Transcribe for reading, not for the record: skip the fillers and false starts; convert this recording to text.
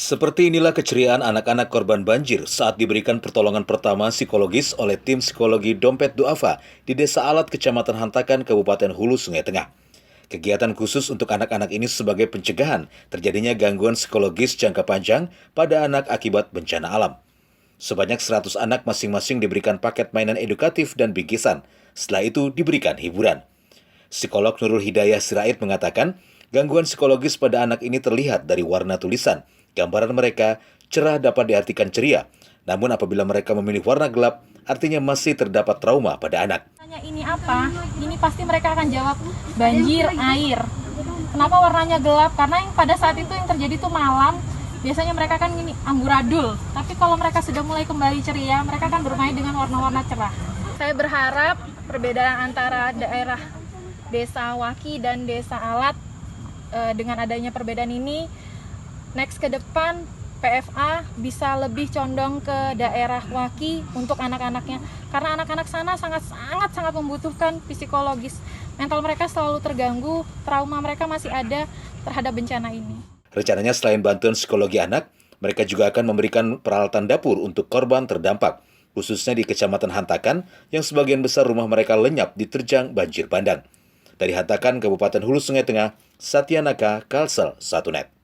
Seperti inilah keceriaan anak-anak korban banjir saat diberikan pertolongan pertama psikologis oleh tim psikologi Dompet Duafa di Desa Alat, Kecamatan Hantakan, Kabupaten Hulu, Sungai Tengah. Kegiatan khusus untuk anak-anak ini sebagai pencegahan terjadinya gangguan psikologis jangka panjang pada anak akibat bencana alam. Sebanyak 100 anak masing-masing diberikan paket mainan edukatif dan bingkisan. Setelah itu diberikan hiburan. Psikolog Nurul Hidayah Sirait mengatakan, gangguan psikologis pada anak ini terlihat dari warna tulisan. Gambaran mereka cerah dapat diartikan ceria, namun apabila mereka memilih warna gelap, artinya masih terdapat trauma pada anak. Tanya ini apa? Ini pasti mereka akan jawab banjir, air. Kenapa warnanya gelap? Karena yang pada saat itu yang terjadi itu malam. Biasanya mereka kan ini amburadul. Tapi kalau mereka sudah mulai kembali ceria, mereka akan bermain dengan warna-warna cerah. Saya berharap perbedaan antara daerah Desa Waki dan Desa Alat dengan adanya perbedaan ini, next ke depan PFA bisa lebih condong ke daerah Waki untuk anak-anaknya. Karena anak-anak sana sangat membutuhkan psikologis. Mental mereka selalu terganggu, trauma mereka masih ada terhadap bencana ini. Rencananya selain bantuan psikologi anak, mereka juga akan memberikan peralatan dapur untuk korban terdampak, khususnya di Kecamatan Hantakan yang sebagian besar rumah mereka lenyap diterjang banjir bandang. Dari Hantakan, Kabupaten Hulu Sungai Tengah, Satya Naka, Kalsel, 1net.